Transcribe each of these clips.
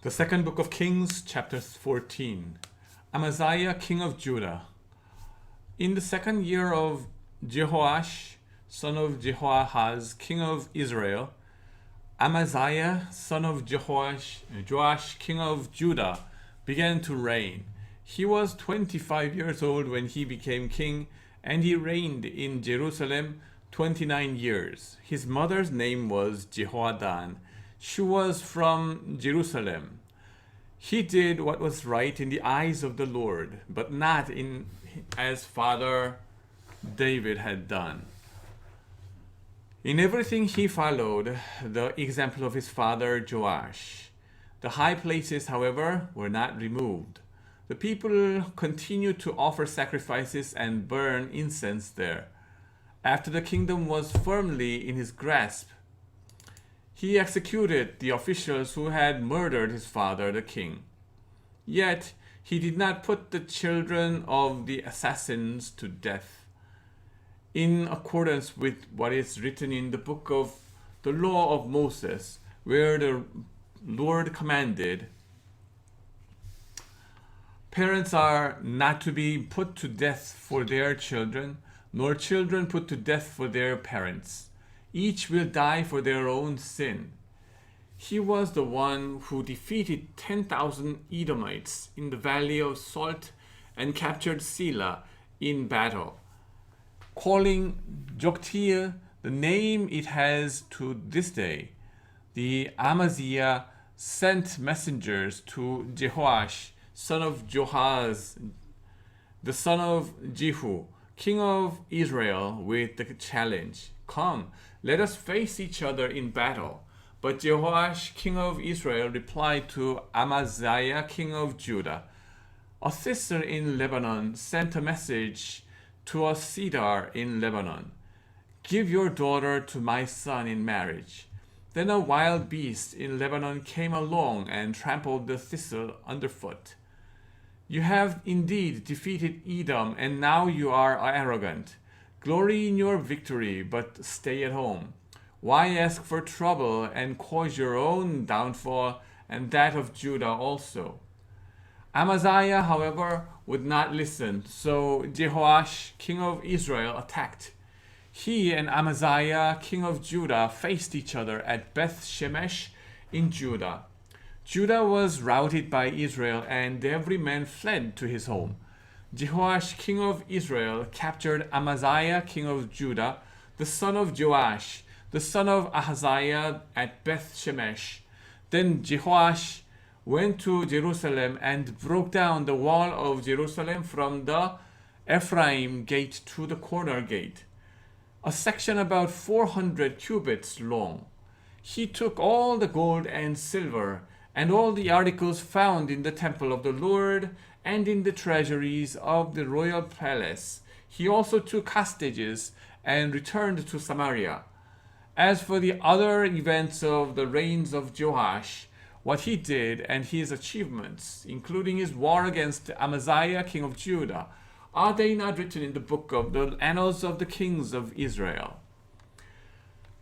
The second book of Kings, chapter 14. Amaziah, king of Judah. In the second year of Jehoash, son of Jehoahaz, king of Israel, Amaziah, son of Joash, king of Judah, began to reign. He was 25 years old when he became king, and he reigned in Jerusalem 29 years. His mother's name was Jehoaddan. She was from Jerusalem. He did what was right in the eyes of the Lord, but not in as father David had done. In everything he followed the example of his father Joash. The high places, however, were not removed. The people continued to offer sacrifices and burn incense there. After the kingdom was firmly in his grasp, he executed the officials who had murdered his father, the king. Yet he did not put the children of the assassins to death, in accordance with what is written in the book of the law of Moses, where the Lord commanded, "Parents are not to be put to death for their children, nor children put to death for their parents. Each will die for their own sin." He was the one who defeated 10,000 Edomites in the valley of Salt and captured Selah in battle, calling Joktiel the name it has to this day. The Amaziah sent messengers to Jehoash, son of Joahaz, the son of Jehu, king of Israel, with the challenge, "Come, let us face each other in battle." But Jehoash, king of Israel, replied to Amaziah, king of Judah, "A thistle in Lebanon sent a message to a cedar in Lebanon. Give your daughter to my son in marriage." Then a wild beast in Lebanon came along and trampled the thistle underfoot. "You have indeed defeated Edom, and now you are arrogant. Glory in your victory, but stay at home. Why ask for trouble and cause your own downfall and that of Judah also?" Amaziah, however, would not listen, so Jehoash, king of Israel, attacked. He and Amaziah, king of Judah, faced each other at Beth Shemesh in Judah. Judah was routed by Israel, and every man fled to his home. Jehoash, king of Israel, captured Amaziah, king of Judah, the son of Joash, the son of Ahaziah, at Beth Shemesh. Then Jehoash went to Jerusalem and broke down the wall of Jerusalem from the Ephraim gate to the corner gate, a section about 400 cubits long. He took all the gold and silver and all the articles found in the temple of the Lord and in the treasuries of the royal palace. He also took hostages and returned to Samaria. As for the other events of the reigns of Joash, what he did and his achievements, including his war against Amaziah, king of Judah, are they not written in the book of the annals of the kings of Israel?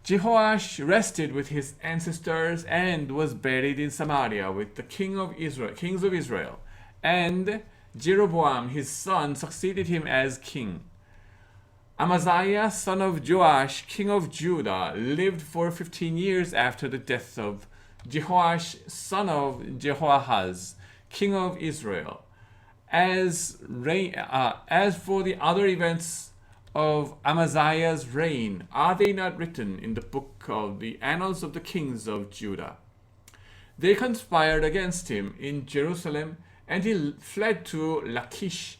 Jehoash rested with his ancestors and was buried in Samaria with the kings of Israel, and Jeroboam his son succeeded him as king. Amaziah, son of Joash, king of Judah, lived for 15 years after the death of Jehoash, son of Jehoahaz, king of Israel. As for the other events of Amaziah's reign, are they not written in the book of the annals of the kings of Judah? They conspired against him in Jerusalem, and he fled to Lachish.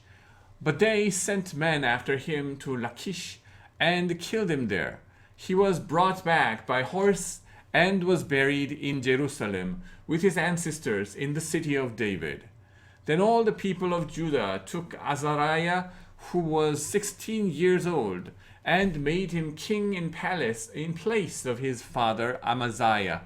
But they sent men after him to Lachish and killed him there. He was brought back by horse and was buried in Jerusalem with his ancestors in the city of David. Then all the people of Judah took Azariah, who was 16 years old, and made him king in place of his father Amaziah.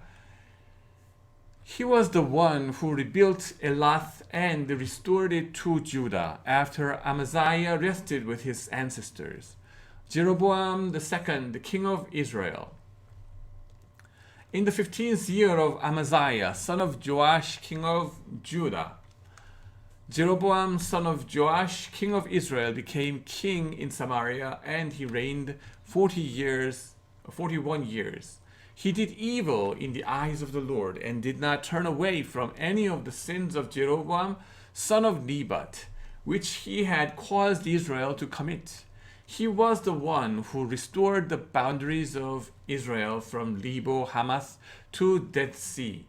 He was the one who rebuilt Elath and restored it to Judah after Amaziah rested with his ancestors. Jeroboam the second, the king of Israel. In the 15th year of Amaziah, son of Joash, king of Judah, Jeroboam, son of Joash, king of Israel, became king in Samaria, and he reigned 41 years. He did evil in the eyes of the Lord, and did not turn away from any of the sins of Jeroboam, son of Nebat, which he had caused Israel to commit. He was the one who restored the boundaries of Israel from Lebo Hamath to Dead Sea,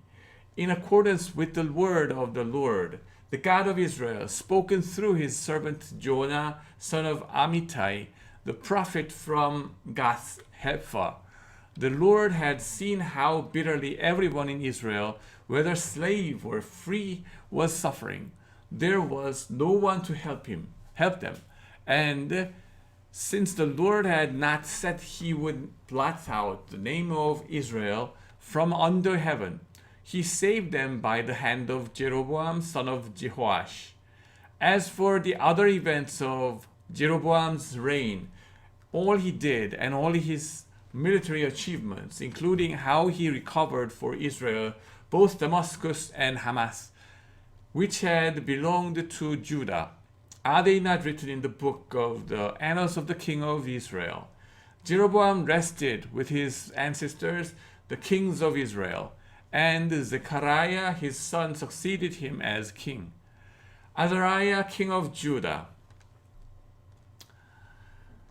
in accordance with the word of the Lord, the God of Israel, spoken through his servant Jonah, son of Amittai, the prophet from Gath Hephah. The Lord had seen how bitterly everyone in Israel, whether slave or free, was suffering. There was no one to help them. And since the Lord had not said he would blot out the name of Israel from under heaven, he saved them by the hand of Jeroboam, son of Jehoash. As for the other events of Jeroboam's reign, all he did and all his military achievements, including how he recovered for Israel both Damascus and Hamath, which had belonged to Judah, are they not written in the book of the annals of the king of Israel? Jeroboam rested with his ancestors, the kings of Israel, and Zechariah his son succeeded him as king. Azariah king of Judah.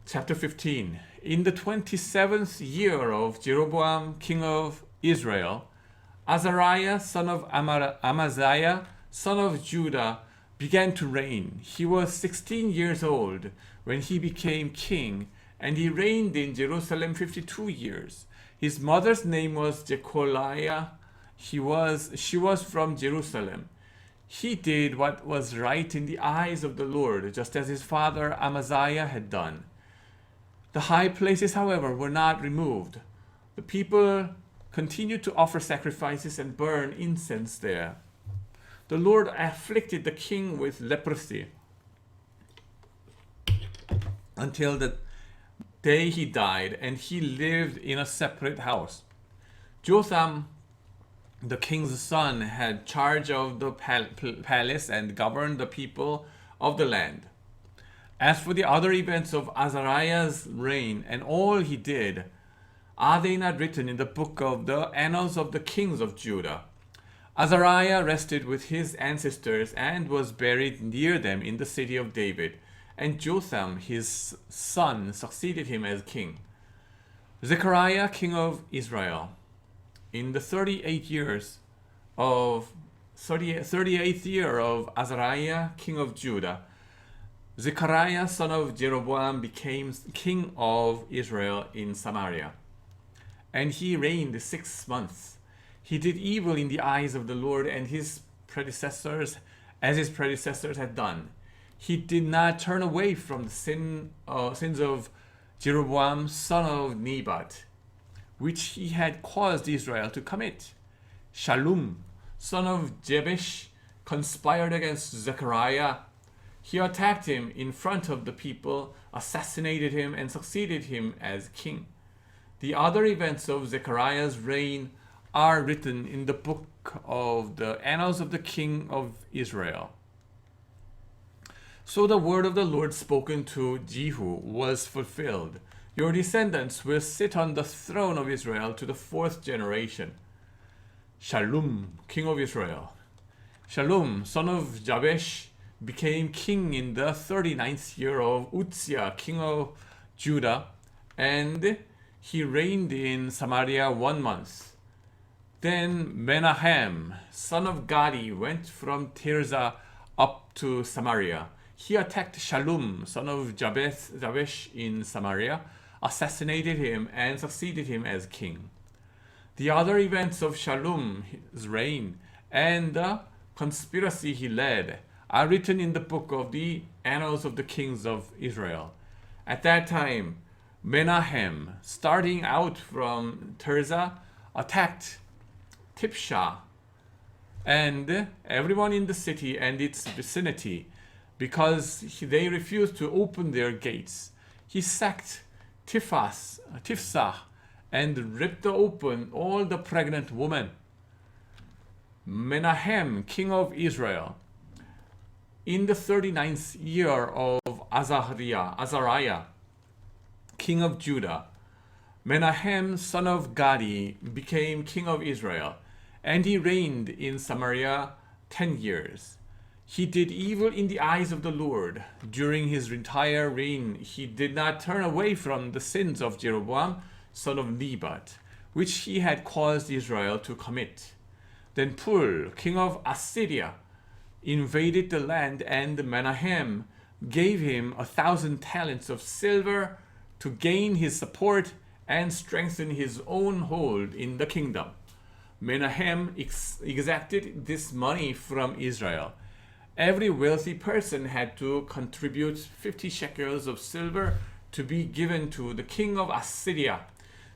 Chapter 15. In the 27th year of Jeroboam king of Israel, Azariah son of Amaziah son of Judah began to reign. He was 16 years old when he became king, and he reigned in Jerusalem 52 years. His mother's name was Jecholiah. She was from Jerusalem. He did what was right in the eyes of the Lord, just as his father Amaziah had done. The high places, however, were not removed. The people continued to offer sacrifices and burn incense there. The Lord afflicted the king with leprosy until the day he died, and he lived in a separate house. Jotham, the king's son, had charge of the palace and governed the people of the land. As for the other events of Azariah's reign and all he did, are they not written in the book of the annals of the kings of Judah? Azariah rested with his ancestors and was buried near them in the city of David, and Jotham his son succeeded him as king. Zechariah king of Israel. In the 38th year of Azariah king of Judah, Zechariah son of Jeroboam became king of Israel in Samaria, and he reigned 6 months. He did evil in the eyes of the Lord, and his predecessors had done. He did not turn away from the sins of Jeroboam son of Nebat, which he had caused Israel to commit. Shallum son of Jabesh conspired against Zechariah. He attacked him in front of the people, assassinated him, and succeeded him as king. The other events of Zechariah's reign are written in the book of the annals of the king of Israel. So the word of the Lord spoken to Jehu was fulfilled. Your descendants will sit on the throne of Israel to the 4th generation. Shallum, king of Israel. Shallum, son of Jabesh, became king in the 39th year of Uzziah, king of Judah, and he reigned in Samaria 1 month. Then Menahem, son of Gadi, went from Tirzah up to Samaria. He attacked Shallum, son of Jabesh in Samaria, assassinated him, and succeeded him as king. The other events of Shallum's reign and the conspiracy he led are written in the book of the annals of the kings of Israel. At that time, Menahem, starting out from Tirzah, attacked Tipshah and everyone in the city and its vicinity, because they refused to open their gates. He sacked Tifsah and ripped open all the pregnant women. Menahem, king of Israel, in the 39th year of Azariah, king of Judah, Menahem, son of Gadi, became king of Israel, and he reigned in Samaria 10 years. He did evil in the eyes of the Lord. During his entire reign, he did not turn away from the sins of Jeroboam, son of Nebat, which he had caused Israel to commit. Then Pul, king of Assyria, invaded the land, and Menahem gave him 1,000 talents of silver to gain his support and strengthen his own hold in the kingdom. Menahem exacted this money from Israel. Every wealthy person had to contribute 50 shekels of silver to be given to the king of Assyria.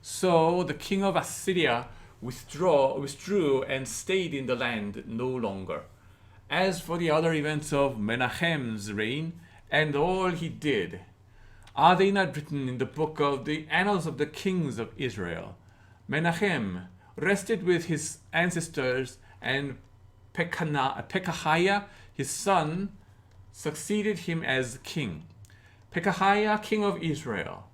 So the king of Assyria withdrew and stayed in the land no longer. As for the other events of Menahem's reign and all he did, are they not written in the book of the annals of the kings of Israel? Menahem rested with his ancestors, and Pekahiah, his son, succeeded him as king. Pekahiah, king of Israel,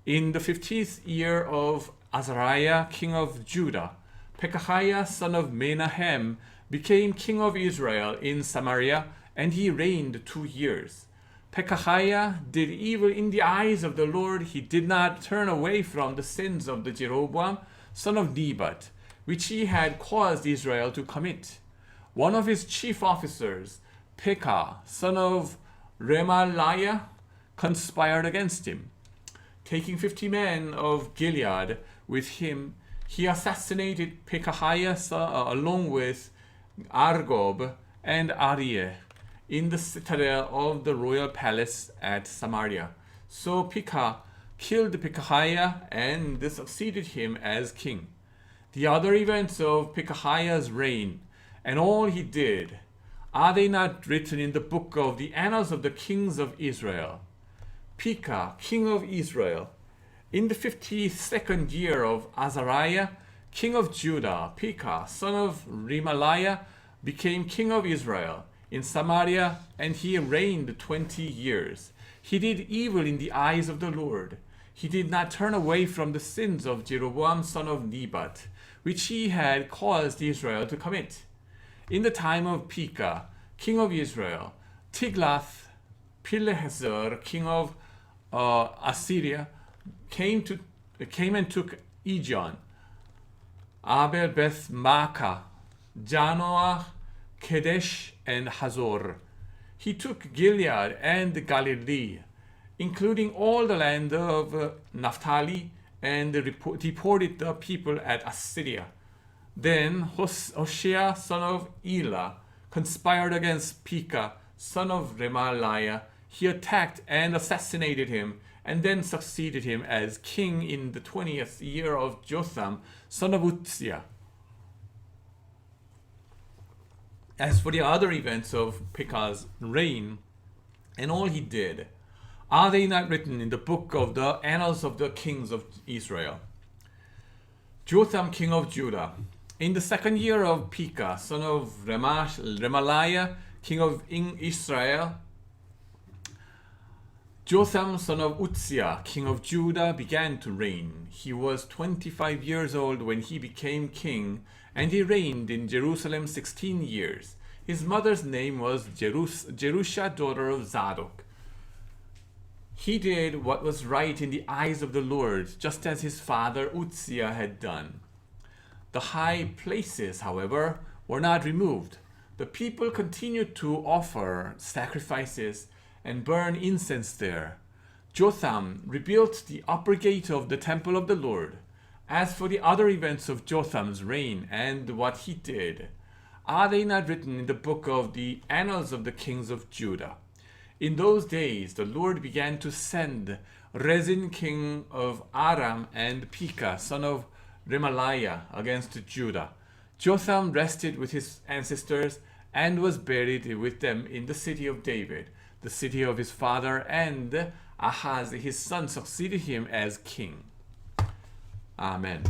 in the 50th year of Azariah, king of Judah, Pekahiah, son of Menahem, became king of Israel in Samaria, and he reigned 2 years. Pekahiah did evil in the eyes of the Lord. He did not turn away from the sins of the Jeroboam, son of Nebat, which he had caused Israel to commit. One of his chief officers, Pekah, son of Remaliah, conspired against him. Taking 50 men of Gilead with him, he assassinated Pekahiah along with Argob and Arieh in the citadel of the royal palace at Samaria. So Pekah killed Pekahiah and succeeded him as king. The other events of Pekahiah's reign and all he did, are they not written in the book of the annals of the kings of Israel? Pekah, king of Israel, in the 52nd year of Azariah, king of Judah, Pekah, son of Remaliah, became king of Israel in Samaria, and he reigned 20 years. He did evil in the eyes of the Lord. He did not turn away from the sins of Jeroboam, son of Nebat, which he had caused Israel to commit. In the time of Pekah, king of Israel, Tiglath-Pileser, king of Assyria, came and took Ijon, Abel Beth Maacah, Janoah, Kedesh, and Hazor. He took Gilead and Galilee, including all the land of Naphtali, and deported the people at Assyria. Then Hoshea, son of Elah, conspired against Pekah, son of Remaliah. He attacked and assassinated him, and then succeeded him as king in the 20th year of Jotham, son of Uzziah. As for the other events of Pekah's reign and all he did, are they not written in the book of the annals of the kings of Israel? Jotham, king of Judah, in the 2nd year of Pekah, son of Remaliah, king of Israel, Jotham, son of Uzziah, king of Judah, began to reign. He was 25 years old when he became king, and he reigned in Jerusalem 16 years. His mother's name was Jerusha, daughter of Zadok. He did what was right in the eyes of the Lord, just as his father Uzziah had done. The high places, however, were not removed. The people continued to offer sacrifices and burn incense there. Jotham rebuilt the upper gate of the temple of the Lord. As for the other events of Jotham's reign and what he did, are they not written in the book of the annals of the kings of Judah? In those days the Lord began to send Rezin, king of Aram, and Pekah, son of Remaliah, against Judah. Jotham rested with his ancestors and was buried with them in the city of David, the city of his father, and Ahaz his son succeeded him as king. 2 Kings chapter 9. Amen.